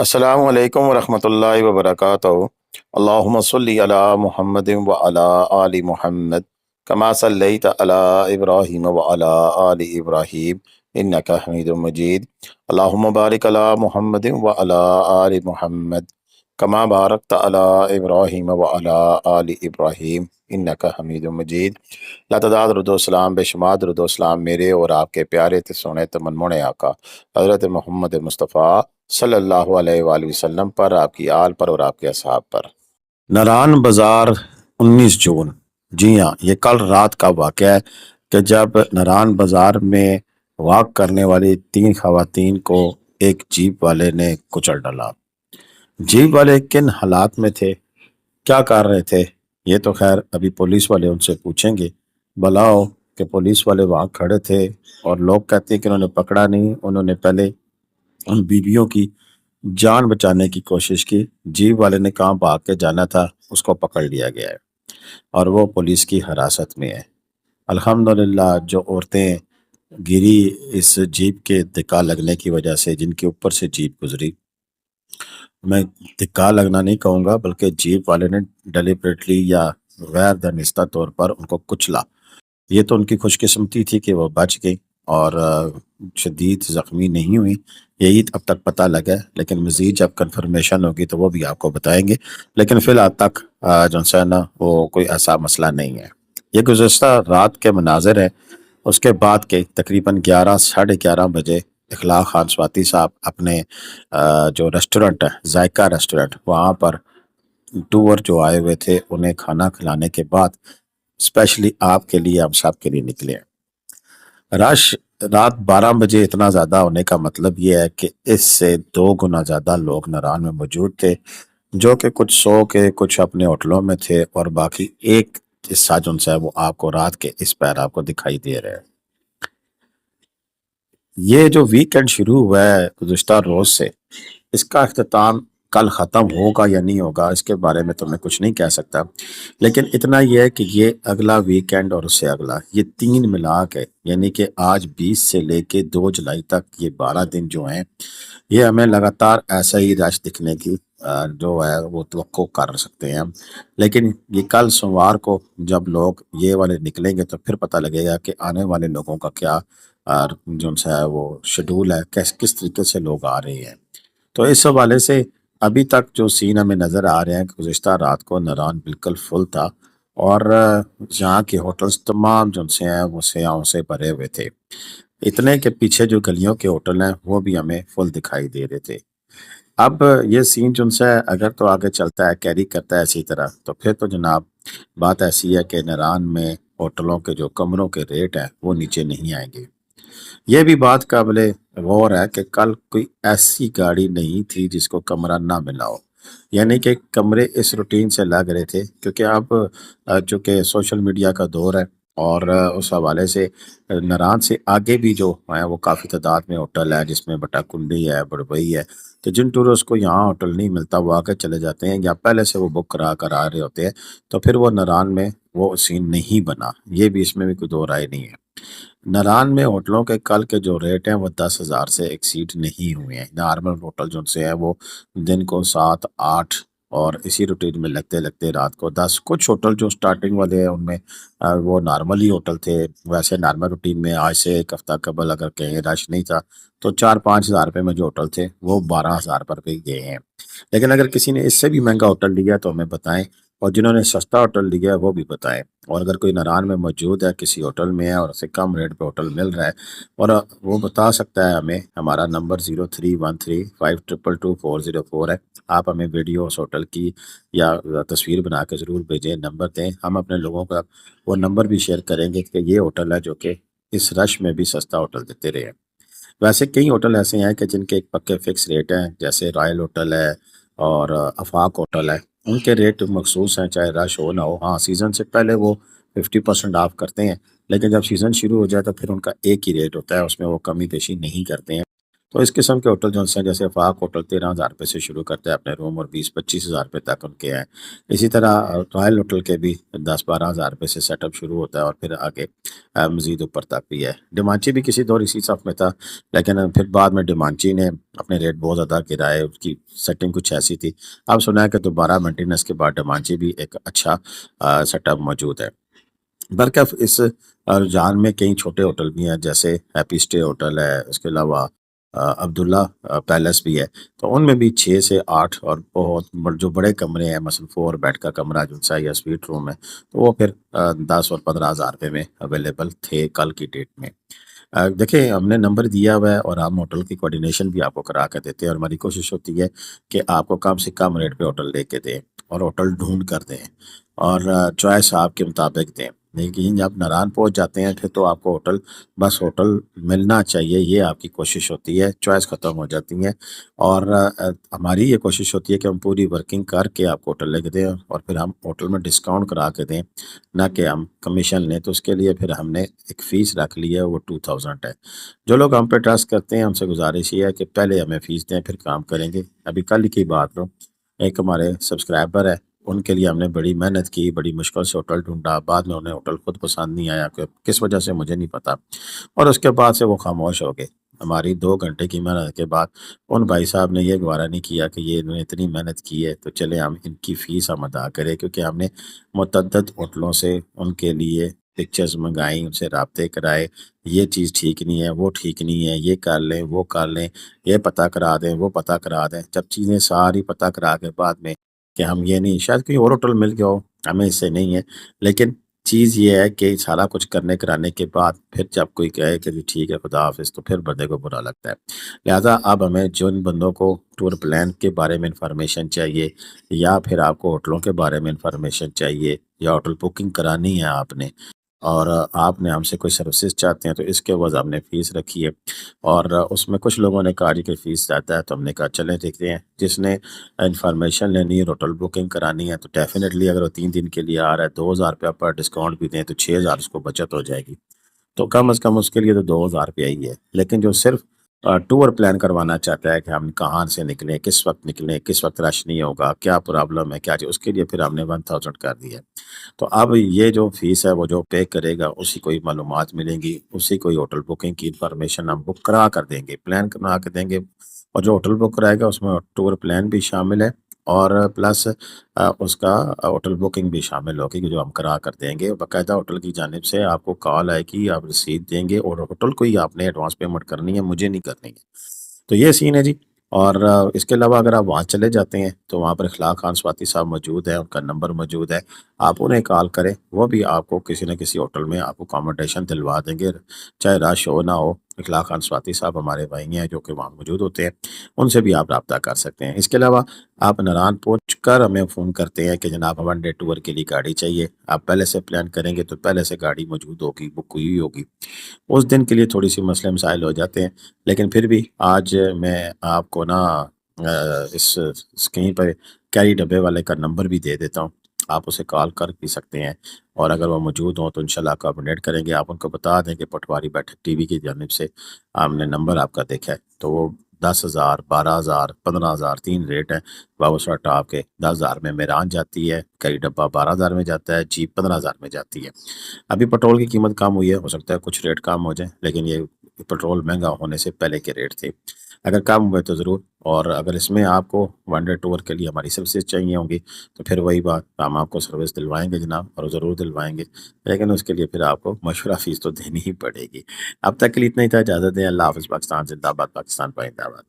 السلام علیکم ورحمۃ اللہ وبرکاتہ۔ اللہم صلی علی محمد وعلی آل محمد کما صلیت علی ابراہیم وعلی آل ابراہیم انک حمید مجید۔ اللہم بارک علی محمد وعلی آل محمد کما بارکت علی ابراہیم وعلی آل ابراہیم انک حمید مجید۔ لاتعداد درود و سلام، بے شمار درود و سلام میرے اور آپ کے پیارے تے سونے تے منمونے آقا حضرت محمد مصطفیٰ صلی اللہ علیہ وآلہ وسلم پر، آپ کی آل پر اور آپ کے اصحاب پر۔ نران بازار 19 جون، جی ہاں، یہ کل رات کا واقعہ ہے کہ جب نران بازار میں واک کرنے والی 3 خواتین کو ایک جیپ والے نے کچل ڈالا۔ جیپ والے کن حالات میں تھے، کیا کر رہے تھے، یہ تو خیر ابھی پولیس والے ان سے پوچھیں گے۔ بلاؤ کہ پولیس والے وہاں کھڑے تھے اور لوگ کہتے ہیں کہ انہوں نے پکڑا نہیں، انہوں نے پہلے ان بیویوں کی جان بچانے کی کوشش کی۔ جیپ والے نے کہاں بھاگ کے جانا تھا، اس کو پکڑ لیا گیا ہے اور وہ پولیس کی حراست میں ہے۔ الحمدللہ جو عورتیں گری اس جیپ کے دھکا لگنے کی وجہ سے، جن کے اوپر سے جیپ گزری، میں دھکا لگنا نہیں کہوں گا بلکہ جیپ والے نے ڈیلیبریٹلی یا غیر دانستہ طور پر ان کو کچلا۔ یہ تو ان کی خوش قسمتی تھی کہ وہ بچ گئی اور شدید زخمی نہیں ہوئی، یہی اب تک پتہ لگا ہے، لیکن مزید جب کنفرمیشن ہوگی تو وہ بھی آپ کو بتائیں گے۔ لیکن فی الحال تک جو ہے نا وہ کوئی ایسا مسئلہ نہیں ہے۔ یہ گزشتہ رات کے مناظر ہیں۔ اس کے بعد کے تقریباً 11 ساڑھے 11 بجے اخلاق خان سواتی صاحب اپنے جو ریسٹورنٹ ہے ذائقہ ریسٹورنٹ، وہاں پر ٹور جو آئے ہوئے تھے انہیں کھانا کھلانے کے بعد اسپیشلی آپ کے لیے، ہم سب کے لیے نکلے ہیں۔ رش رات 12 بجے اتنا زیادہ ہونے کا مطلب یہ ہے کہ اس سے 2 گنا زیادہ لوگ نران میں موجود تھے، جو کہ کچھ سو کے کچھ اپنے ہوٹلوں میں تھے اور باقی ایک حصہ جو ہے وہ آپ کو رات کے اس پیر آپ کو دکھائی دے رہے ہیں۔ یہ جو ویکینڈ شروع ہوا ہے گزشتہ روز سے، اس کا اختتام کل ختم ہوگا یا نہیں ہوگا اس کے بارے میں تو میں کچھ نہیں کہہ سکتا، لیکن اتنا یہ ہے کہ یہ اگلا ویکینڈ اور اس سے اگلا، یہ 3 ملا کے، یعنی کہ آج 20 سے لے کے 2 جولائی تک یہ 12 دن جو ہیں، یہ ہمیں لگاتار ایسا ہی رش دکھنے کی جو ہے وہ توقع کر سکتے ہیں ہم۔ لیکن یہ کل سوموار کو جب لوگ یہ والے نکلیں گے تو پھر پتہ لگے گا کہ آنے والے لوگوں کا کیا جو ہے وہ شیڈول ہے، کس طریقے سے لوگ آ رہے ہیں۔ تو اس حوالے سے ابھی تک جو سین ہمیں نظر آ رہے ہیں کہ گزشتہ رات کو نران بالکل فل تھا اور یہاں کے ہوٹلز تمام جو سے ہیں وہ سیاحوں سے بھرے ہوئے تھے، اتنے کہ پیچھے جو گلیوں کے ہوٹل ہیں وہ بھی ہمیں فل دکھائی دے رہے تھے۔ اب یہ سین جو ہے اگر تو آگے چلتا ہے، کیری کرتا ہے اسی طرح، تو پھر تو جناب بات ایسی ہے کہ نران میں ہوٹلوں کے جو کمروں کے ریٹ ہیں وہ نیچے نہیں آئیں گے۔ یہ بھی بات قابل غور ہے کہ کل کوئی ایسی گاڑی نہیں تھی جس کو کمرہ نہ ملا ہو، یعنی کہ کمرے اس روٹین سے لگ رہے تھے، کیونکہ اب چونکہ سوشل میڈیا کا دور ہے اور اس حوالے سے نران سے آگے بھی جو ہیں وہ کافی تعداد میں ہوٹل ہے، جس میں بٹا کنڈی ہے، بڑبئی ہے۔ تو جن ٹورسٹ کو یہاں ہوٹل نہیں ملتا وہ آگے چلے جاتے ہیں یا پہلے سے وہ بک کرا کر آ رہے ہوتے ہیں، تو پھر وہ نران میں وہ سین نہیں بنا، یہ بھی اس میں بھی کوئی دو رائے نہیں ہے۔ نران میں ہوٹلوں کے کل کے جو ریٹ ہیں وہ 10,000 سے ایکسیڈ نہیں ہوئے ہیں۔ نارمل ہوٹل جو سے ہیں وہ دن کو 7 8 اور اسی روٹین میں لگتے لگتے رات کو 10۔ کچھ ہوٹل جو سٹارٹنگ والے ہیں ان میں وہ نارمل ہی ہوٹل تھے، ویسے نارمل روٹین میں آج سے ایک ہفتہ قبل اگر کہیں رش نہیں تھا تو 4-5 ہزار روپے میں جو ہوٹل تھے وہ 12,000 پر بھی گئے ہیں۔ لیکن اگر کسی نے اس سے بھی مہنگا ہوٹل لیا تو ہمیں بتائیں، اور جنہوں نے سستا ہوٹل لیا ہے وہ بھی بتائیں۔ اور اگر کوئی نران میں موجود ہے، کسی ہوٹل میں ہے اور اسے کم ریٹ پہ ہوٹل مل رہا ہے اور وہ بتا سکتا ہے ہمیں، ہمارا نمبر 031352222404 ہے۔ آپ ہمیں ویڈیو اس ہوٹل کی یا تصویر بنا کے ضرور بھیجیں، نمبر دیں، ہم اپنے لوگوں کا وہ نمبر بھی شیئر کریں گے کہ یہ ہوٹل ہے جو کہ اس رش میں بھی سستا ہوٹل دیتے رہے ہیں۔ ویسے کئی ہوٹل ایسے ہیں کہ جن کے ایک پکے فکس ریٹ ہیں، جیسے رائل ہوٹل ہے اور افاق ہوٹل ہے، ان کے ریٹ مخصوص ہیں چاہے رش ہو نہ ہو۔ ہاں سیزن سے پہلے وہ 50% آف کرتے ہیں، لیکن جب سیزن شروع ہو جائے تو پھر ان کا ایک ہی ریٹ ہوتا ہے، اس میں وہ کمی بیشی نہیں کرتے ہیں۔ تو اس قسم کے ہوٹل جو ہیں جیسے افاق ہوٹل 13,000 روپے سے شروع کرتا ہے اپنے روم، اور 20-25 ہزار روپے تک ان کے ہیں۔ اسی طرح رائل ہوٹل کے بھی 10-12 ہزار روپے سے سیٹ اپ شروع ہوتا ہے، اور پھر آگے مزید اوپر تک بھی ہے۔ ڈیمانچی بھی کسی دور اسی صف میں تھا، لیکن پھر بعد میں ڈیمانچی نے اپنے ریٹ بہت زیادہ گرائے، اس کی سیٹنگ کچھ ایسی تھی۔ اب سنا ہے کہ دوبارہ مینٹیننس کے بعد ڈیمانچی بھی ایک اچھا سیٹ اپ موجود ہے۔ برکف اس رجحان میں کئی چھوٹے ہوٹل بھی ہیں، جیسے ہیپی اسٹے ہوٹل ہے، اس کے علاوہ عبداللہ پیلس بھی ہے۔ تو ان میں بھی 6 سے 8 اور بہت جو بڑے کمرے ہیں، مثلا 4 بیڈ کا کمرہ جو سا یا سویٹ روم ہے، تو وہ پھر 10 اور 15 ہزار روپے میں اویلیبل تھے کل کی ڈیٹ میں۔ دیکھیں، ہم نے نمبر دیا ہوا ہے اور ہم ہوٹل کی کوارڈینیشن بھی آپ کو کرا کے دیتے ہیں، اور ہماری کوشش ہوتی ہے کہ آپ کو کم سے کم ریٹ پہ ہوٹل لے کے دیں اور ہوٹل ڈھونڈ کر دیں، اور چوائس آپ کے مطابق دیں۔ لیکن جب ناران پہنچ جاتے ہیں پھر تو آپ کو بس ہوٹل ملنا چاہیے، یہ آپ کی کوشش ہوتی ہے، چوائس ختم ہو جاتی ہے۔ اور ہماری یہ کوشش ہوتی ہے کہ ہم پوری ورکنگ کر کے آپ کو ہوٹل لے کے دیں، اور پھر ہم ہوٹل میں ڈسکاؤنٹ کرا کے دیں، نہ کہ ہم کمیشن لیں۔ تو اس کے لیے پھر ہم نے ایک فیس رکھ لی ہے، وہ 2000 ہے۔ جو لوگ ہم پہ ٹرسٹ کرتے ہیں، ہم سے گزارش یہ ہے کہ پہلے ہمیں فیس دیں، پھر کام کریں گے۔ ابھی کل کی بات لو، ایک ہمارے سبسکرائبر ہے، ان کے لیے ہم نے بڑی محنت کی، بڑی مشکل سے ہوٹل ڈھونڈا، بعد میں انہیں ہوٹل خود پسند نہیں آیا، کہ کس وجہ سے مجھے نہیں پتا، اور اس کے بعد سے وہ خاموش ہو گئے۔ ہماری 2 گھنٹے کی محنت کے بعد ان بھائی صاحب نے یہ گوارہ نہیں کیا کہ یہ انہوں نے اتنی محنت کی ہے تو چلے ہم ان کی فیس ہم ادا کریں، کیونکہ ہم نے متعدد ہوٹلوں سے ان کے لیے پکچرز منگائیں، ان سے رابطے کرائے، یہ چیز ٹھیک نہیں ہے، وہ ٹھیک نہیں ہے، یہ کر لیں، وہ کر لیں، یہ پتہ کرا دیں، وہ پتہ کرا دیں۔ جب چیزیں ساری پتہ کرا کے بعد میں کہ ہم یہ نہیں، شاید کوئی اور ہوٹل مل گیا ہو، ہمیں اس سے نہیں ہے، لیکن چیز یہ ہے کہ سارا کچھ کرنے کرانے کے بعد پھر جب کوئی کہے کہ جی ٹھیک ہے خدا حافظ، تو پھر بندے کو برا لگتا ہے۔ لہٰذا اب ہمیں جن بندوں کو ٹور پلان کے بارے میں انفارمیشن چاہیے، یا پھر آپ کو ہوٹلوں کے بارے میں انفارمیشن چاہیے، یا ہوٹل بکنگ کرانی ہے آپ نے، اور آپ نے ہم سے کوئی سروسز چاہتے ہیں، تو اس کے بعد ہم نے فیس رکھی ہے۔ اور اس میں کچھ لوگوں نے کہا جی کہ فیس زیادہ ہے، تو ہم نے کہا چلیں دیکھتے ہیں، جس نے انفارمیشن لینی ہے، ہوٹل بکنگ کرانی ہے، تو ڈیفینیٹلی اگر وہ 3 دن کے لیے آ رہا ہے، 2000 روپیہ پر ڈسکاؤنٹ بھی دیں تو 6000 اس کو بچت ہو جائے گی۔ تو کم از کم اس کے لیے تو 2000 روپیہ ہی ہے۔ لیکن جو صرف ٹور پلان کروانا چاہتا ہے کہ ہم کہاں سے نکلیں، کس وقت نکلیں، کس وقت رش نہیں ہوگا، کیا پرابلم ہے، کیا چیز، اس کے لیے پھر ہم نے 1000 کر دیا ہے۔ تو اب یہ جو فیس ہے وہ جو پے کرے گا اسی کو ہی معلومات ملیں گی، اسی کو ہی ہوٹل بکنگ کی انفارمیشن ہم بک کرا کر دیں گے، پلان بنا کے دیں گے، اور جو ہوٹل بک کرائے گا اس میں ٹور پلان بھی شامل ہے، اور پلس اس کا ہوٹل بکنگ بھی شامل ہوگی جو ہم کرا کر دیں گے۔ باقاعدہ ہوٹل کی جانب سے آپ کو کال آئے گی، آپ رسید دیں گے، اور ہوٹل کو ہی آپ نے ایڈوانس پیمنٹ کرنی ہے، مجھے نہیں کرنی ہے۔ تو یہ سین ہے جی۔ اور اس کے علاوہ اگر آپ وہاں چلے جاتے ہیں تو وہاں پر اخلاق خان سواتی صاحب موجود ہیں، ان کا نمبر موجود ہے، آپ انہیں کال کریں، وہ بھی آپ کو کسی نہ کسی ہوٹل میں آپ کو اکاموڈیشن دلوا دیں گے، چاہے رش ہو نہ ہو۔ اخلاق خان سواتی صاحب ہمارے بھائی ہیں جو کہ وہاں موجود ہوتے ہیں، ان سے بھی آپ رابطہ کر سکتے ہیں۔ اس کے علاوہ آپ ناران پہنچ کر ہمیں فون کرتے ہیں کہ جناب 1 ڈے ٹور کے لیے گاڑی چاہیے، آپ پہلے سے پلان کریں گے تو پہلے سے گاڑی موجود ہوگی، بک ہوئی ہوگی۔ اس دن کے لیے تھوڑی سی مسئلے مسائل ہو جاتے ہیں، لیکن پھر بھی آج میں آپ کو نا اس اسکرین پر کیری ڈبے والے کا نمبر بھی دے دیتا ہوں، آپ اسے کال کر بھی سکتے ہیں، اور اگر وہ موجود ہوں تو انشاءاللہ آپ کو اپڈیٹ کریں گے۔ آپ ان کو بتا دیں کہ پٹواری بیٹھک ٹی وی کی جانب سے ہم نے نمبر آپ کا دیکھا ہے، تو وہ 10,000 12,000 15,000 3 ریٹ ہیں۔ باوسا ٹاپ کے 10,000 میں میران جاتی ہے، کئی ڈبہ 12,000 میں جاتا ہے، جیپ 15,000 میں جاتی ہے۔ ابھی پٹرول کی قیمت کم ہوئی ہے، ہو سکتا ہے کچھ ریٹ کم ہو جائیں، لیکن یہ پٹرول مہنگا ہونے سے پہلے کے ریٹ تھے، اگر کم ہوئے تو ضرور۔ اور اگر اس میں آپ کو 1 ڈے ٹور کے لیے ہماری سروسز چاہیے ہوں گی تو پھر وہی بات، ہم آپ کو سروس دلوائیں گے جناب، اور ضرور دلوائیں گے، لیکن اس کے لیے پھر آپ کو مشورہ فیس تو دینی ہی پڑے گی۔ اب تک کے لیے اتنا ہی تھا، اجازت دیں، اللہ حافظ۔ پاکستان زندہ باد، پاکستان پائندہ باد۔